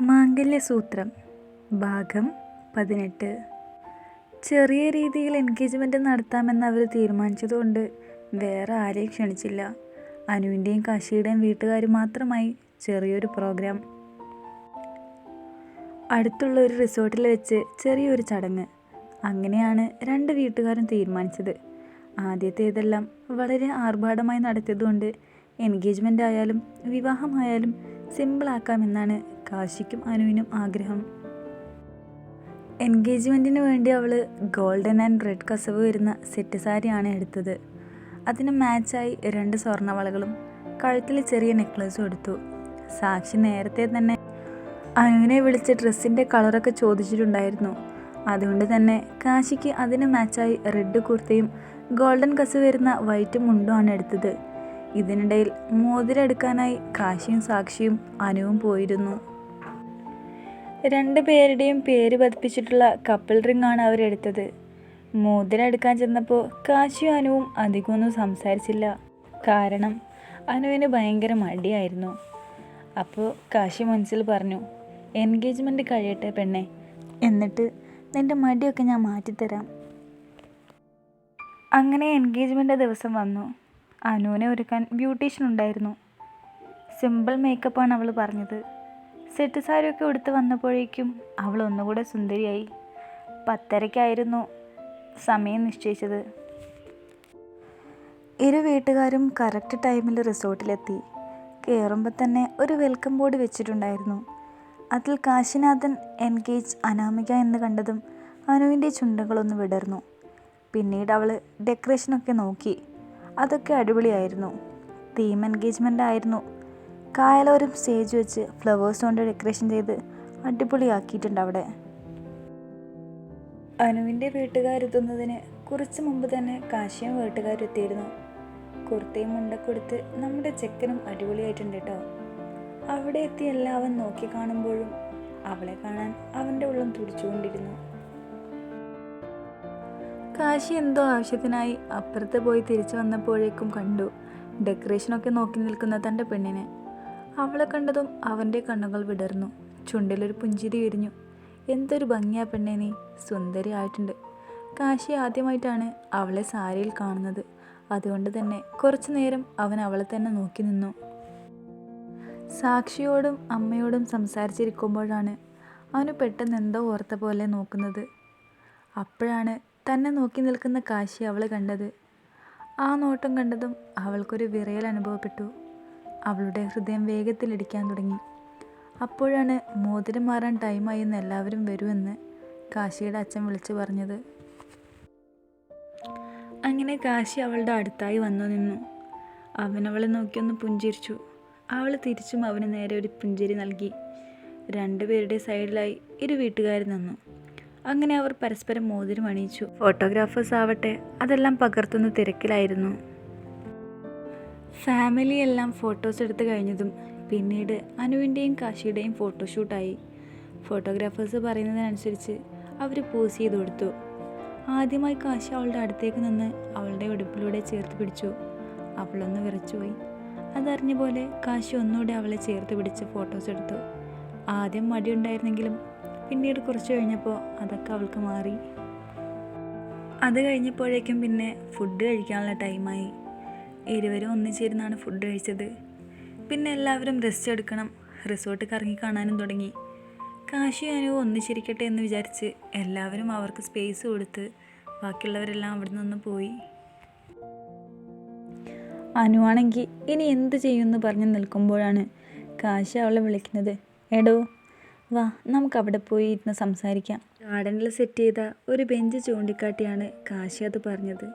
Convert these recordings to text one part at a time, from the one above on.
മാംഗല്യസൂത്രം ഭാഗം 18. ചെറിയ രീതിയിൽ എൻഗേജ്മെൻറ്റ് നടത്താമെന്ന് അവർ തീരുമാനിച്ചതുകൊണ്ട് വേറെ ആരെയും ക്ഷണിച്ചില്ല. അനുവിൻ്റെയും കാശിയുടെയും വീട്ടുകാർ മാത്രമായി ചെറിയൊരു പ്രോഗ്രാം. അടുത്തുള്ള ഒരു റിസോർട്ടിൽ വെച്ച് ചെറിയൊരു ചടങ്ങ്. അങ്ങനെയാണ് രണ്ട് വീട്ടുകാരും തീരുമാനിച്ചത്. ആദ്യത്തേതെല്ലാം വളരെ ആർഭാടമായി നടത്തിയതുകൊണ്ട് എൻഗേജ്മെൻ്റ് ആയാലും വിവാഹമായാലും സിമ്പിളാക്കാമെന്നാണ് കാശിക്കും അനുവിനും ആഗ്രഹം. എൻഗേജ്മെൻറ്റിന് വേണ്ടി അവൾ ഗോൾഡൻ ആൻഡ് റെഡ് കസവ് വരുന്ന സെറ്റ് സാരിയാണ് എടുത്തത്. അതിന് മാച്ചായി 2 സ്വർണ്ണവളകളും കഴുത്തിൽ ചെറിയ നെക്ലസും എടുത്തു. സാക്ഷി നേരത്തെ തന്നെ അനുവിനെ വിളിച്ച് ഡ്രസ്സിൻ്റെ കളറൊക്കെ ചോദിച്ചിട്ടുണ്ടായിരുന്നു. അതുകൊണ്ട് തന്നെ കാശിക്ക് അതിന് മാച്ചായി റെഡ് കുർത്തയും ഗോൾഡൻ കസവ് വരുന്ന വൈറ്റ് മുണ്ടുമാണ് എടുത്തത്. ഇതിനിടയിൽ മോതിരം എടുക്കാനായി കാശിയും സാക്ഷിയും അനുവും പോയിരുന്നു. 2 പേരുടെയും പേര് പതിപ്പിച്ചിട്ടുള്ള കപ്പിൾ റിങ്ങാണ് അവരെടുത്തത്. മോതിരം എടുക്കാൻ ചെന്നപ്പോൾ കാശിയും അനുവും അധികമൊന്നും സംസാരിച്ചില്ല. കാരണം അനുവിന് ഭയങ്കര മടിയായിരുന്നു. അപ്പോൾ കാശി മനസ്സിൽ പറഞ്ഞു, എൻഗേജ്മെൻറ്റ് കഴിയട്ടെ പെണ്ണെ, എന്നിട്ട് നിൻ്റെ മടിയൊക്കെ ഞാൻ മാറ്റിത്തരാം. അങ്ങനെ എൻഗേജ്മെൻ്റ് ദിവസം വന്നു. അനുവിനെ ഒരുക്കാൻ ബ്യൂട്ടീഷ്യൻ ഉണ്ടായിരുന്നു. സിമ്പിൾ മേക്കപ്പാണ് അവൾ പറഞ്ഞത്. സെറ്റ് സാരിയൊക്കെ ഉടുത്ത് വന്നപ്പോഴേക്കും അവൾ ഒന്നുകൂടെ സുന്ദരിയായി. 10:30-ക്കായിരുന്നു സമയം നിശ്ചയിച്ചത്. ഇരു വീട്ടുകാരും കറക്റ്റ് ടൈമിൽ റിസോർട്ടിലെത്തി. കയറുമ്പോൾ തന്നെ ഒരു വെൽക്കം ബോർഡ് വെച്ചിട്ടുണ്ടായിരുന്നു. അതിൽ കാശിനാഥൻ എൻഗേജ് അനാമിക എന്ന് കണ്ടതും അനുവിൻ്റെ ചുണ്ടുകളൊന്ന് വിടർന്നു. പിന്നീട് അവൾ ഡെക്കറേഷനൊക്കെ നോക്കി. അതൊക്കെ അടിപൊളിയായിരുന്നു. തീം എൻഗേജ്മെൻ്റ് ആയിരുന്നു. കായലോരം സ്റ്റേജ് വെച്ച് ഫ്ലവേഴ്സ് കൊണ്ട് ഡെക്കറേഷൻ ചെയ്ത് അടിപൊളിയാക്കിയിട്ടുണ്ട് അവിടെ. അനുവിൻ്റെ വീട്ടുകാരെത്തുന്നതിന് കുറച്ച് മുമ്പ് തന്നെ കാശിയും വീട്ടുകാരെത്തിയിരുന്നു. കുർത്തയും മുണ്ടൊക്കെ കൊടുത്ത് നമ്മുടെ ചെക്കനും അടിപൊളിയായിട്ടുണ്ട് കേട്ടോ. അവിടെ എത്തി എല്ലാവരും നോക്കി കാണുമ്പോഴും അവളെ കാണാൻ അവൻ്റെ ഉള്ളം തുടിച്ചുകൊണ്ടിരുന്നു. കാശി എന്തോ ആവശ്യത്തിനായി അപ്പുറത്ത് പോയി തിരിച്ചു വന്നപ്പോഴേക്കും കണ്ടു ഡെക്കറേഷനൊക്കെ നോക്കി നിൽക്കുന്ന തൻ്റെ പെണ്ണിനെ. അവളെ കണ്ടതും അവൻ്റെ കണ്ണുകൾ വിടർന്നു. ചുണ്ടിലൊരു പുഞ്ചിരി വിരിഞ്ഞു. എന്തൊരു ഭംഗിയാ പെണ്ണെ, നീ സുന്ദരി ആയിട്ടുണ്ട്. കാശി ആദ്യമായിട്ടാണ് അവളെ സാരിയിൽ കാണുന്നത്. അതുകൊണ്ട് തന്നെ കുറച്ചു നേരം അവൻ അവളെ തന്നെ നോക്കി നിന്നു. സാക്ഷിയോടും അമ്മയോടും സംസാരിച്ചിരിക്കുമ്പോഴാണ് അവന് പെട്ടെന്ന് എന്തോ ഓർത്ത പോലെ നോക്കുന്നത്. അപ്പോഴാണ് തന്നെ നോക്കി നിൽക്കുന്ന കാശി അവൾ കണ്ടത്. ആ നോട്ടം കണ്ടതും അവൾക്കൊരു വിറയൽ അനുഭവപ്പെട്ടു. അവളുടെ ഹൃദയം വേഗത്തിലിടിക്കാൻ തുടങ്ങി. അപ്പോഴാണ് മോതിരം മാറാൻ ടൈമായി എന്ന് എല്ലാവരും വരുമെന്ന് കാശിയുടെ അച്ഛൻ വിളിച്ചു പറഞ്ഞത്. അങ്ങനെ കാശി അവളുടെ അടുത്തായി വന്നു നിന്നു. അവനവളെ നോക്കിയൊന്ന് പുഞ്ചിരിച്ചു. അവൾ തിരിച്ചും അവന് നേരെ ഒരു പുഞ്ചിരി നൽകി. 2 പേരുടെ സൈഡിലായി ഇരു വീട്ടുകാർ നിന്നു. അങ്ങനെ അവർ പരസ്പരം മോതിരം അണിയിച്ചു. ഫോട്ടോഗ്രാഫേഴ്സ് ആവട്ടെ അതെല്ലാം പകർത്തുന്ന തിരക്കിലായിരുന്നു. ഫാമിലി എല്ലാം ഫോട്ടോസ് എടുത്ത് കഴിഞ്ഞതും പിന്നീട് അനുവിൻ്റെയും കാശിയുടെയും ഫോട്ടോഷൂട്ടായി. ഫോട്ടോഗ്രാഫേഴ്സ് പറയുന്നതിനനുസരിച്ച് അവർ പോസ് ചെയ്ത് കൊടുത്തു. ആദ്യമായി കാശി അവളുടെ അടുത്തേക്ക് നിന്ന് അവളുടെ ഉടുപ്പിലൂടെ ചേർത്ത് പിടിച്ചു. അവളൊന്ന് വിറച്ചുപോയി. അതറിഞ്ഞ പോലെ കാശി ഒന്നുകൂടെ അവളെ ചേർത്ത് പിടിച്ച് ഫോട്ടോസ് എടുത്തു. ആദ്യം മടിയുണ്ടായിരുന്നെങ്കിലും പിന്നീട് കുറച്ച് കഴിഞ്ഞപ്പോൾ അതൊക്കെ അവൾക്ക് മാറി. അത് കഴിഞ്ഞപ്പോഴേക്കും പിന്നെ ഫുഡ് കഴിക്കാനുള്ള ടൈമായി. ഇരുവരും ഒന്നിച്ചിരുന്നാണ് ഫുഡ് കഴിച്ചത്. പിന്നെ എല്ലാവരും റെസ്റ്റ് എടുക്കണം, റിസോർട്ട് കറങ്ങി കാണാനും തുടങ്ങി. കാശി അനുവും ഒന്നിച്ചിരിക്കട്ടെ എന്ന് വിചാരിച്ച് എല്ലാവരും അവർക്ക് സ്പേസ് കൊടുത്ത് ബാക്കിയുള്ളവരെല്ലാം അവിടെ നിന്ന് പോയി. അനുവാണെങ്കിൽ ഇനി എന്ത് ചെയ്യുമെന്ന് പറഞ്ഞ് നിൽക്കുമ്പോഴാണ് കാശി അവളെ വിളിക്കുന്നത്. എടോ വാ, നമുക്ക് അവിടെ പോയി ഇരുന്ന് സംസാരിക്കാം. ഗാർഡനിൽ സെറ്റ് ചെയ്ത ഒരു ബെഞ്ച് ചൂണ്ടിക്കാട്ടിയാണ് കാശി അത് പറഞ്ഞത്.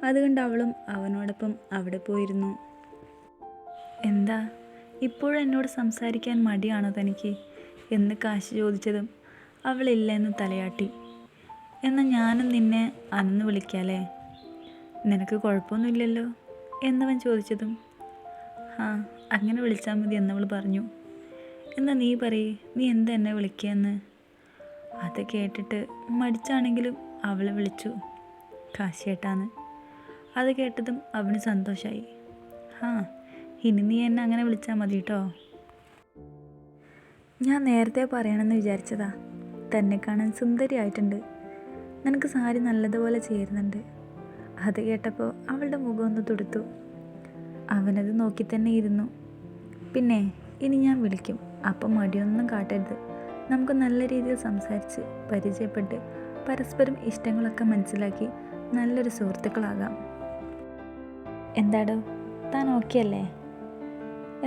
അതുകൊണ്ട് അവളും അവനോടൊപ്പം അവിടെ പോയിരുന്നു. എന്താ ഇപ്പോഴും എന്നോട് സംസാരിക്കാൻ മടിയാണോ തനിക്ക് എന്ന് കാശി ചോദിച്ചതും അവളില്ല എന്ന് തലയാട്ടി. എന്നാൽ ഞാനും നിന്നെ അന്ന് വിളിക്കാലേ, നിനക്ക് കുഴപ്പമൊന്നുമില്ലല്ലോ എന്നവൻ ചോദിച്ചതും അങ്ങനെ വിളിച്ചാൽ മതി എന്നവൾ പറഞ്ഞു. എന്നാൽ നീ പറയേ, നീ എന്താ എന്നെ വിളിക്കുകയെന്ന്. അത് കേട്ടിട്ട് മടിച്ചാണെങ്കിലും അവൾ വിളിച്ചു കാശിയേട്ടാന്ന്. അത് കേട്ടതും അവന് സന്തോഷമായി. ഇനി നീ എന്നെ അങ്ങനെ വിളിച്ചാൽ മതി കേട്ടോ. ഞാൻ നേരത്തെ പറയണമെന്ന് വിചാരിച്ചതാ. തന്നെ കാണാൻ സുന്ദരിയായിട്ടുണ്ട്. നിനക്ക് സാരി നല്ലതുപോലെ ചേരുന്നുണ്ട്. അത് കേട്ടപ്പോൾ അവളുടെ മുഖം ഒന്ന് തുടുത്തു. അവനത് നോക്കി തന്നെ ഇരുന്നു. പിന്നെ ഇനി ഞാൻ വിളിക്കും, അപ്പം മടിയൊന്നും കാട്ടരുത്. നമുക്ക് നല്ല രീതിയിൽ സംസാരിച്ച് പരിചയപ്പെട്ട് പരസ്പരം ഇഷ്ടങ്ങളൊക്കെ മനസ്സിലാക്കി നല്ലൊരു സുഹൃത്തുക്കളാകാം. എന്താടോ, താൻ ഓക്കെ അല്ലേ?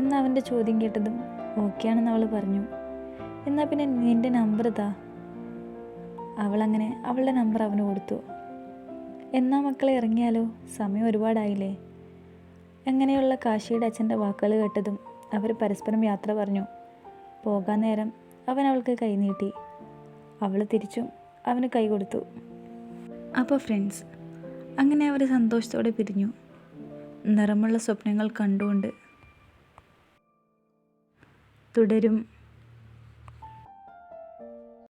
എന്നാൽ അവൻ്റെ ചോദ്യം കേട്ടതും ഓക്കെയാണെന്ന് അവൾ പറഞ്ഞു. എന്നാൽ പിന്നെ നിൻ്റെ നമ്പർ താ. അവളങ്ങനെ അവളുടെ നമ്പർ അവന് കൊടുത്തു. എന്നാ മക്കളെ ഇറങ്ങിയാലോ, സമയം ഒരുപാടായില്ലേ? അങ്ങനെയുള്ള കാശിയുടെ അച്ഛൻ്റെ വാക്കുകൾ കേട്ടതും അവർ പരസ്പരം യാത്ര പറഞ്ഞു. പോകാൻ നേരം അവൻ അവൾക്ക് കൈ നീട്ടി. അവൾ തിരിച്ചും അവന് കൈ കൊടുത്തു. അപ്പോൾ ഫ്രണ്ട്സ്, അങ്ങനെ അവർ സന്തോഷത്തോടെ പിരിഞ്ഞു. നിറമുള്ള സ്വപ്നങ്ങൾ കണ്ടുകൊണ്ട് തുടരും.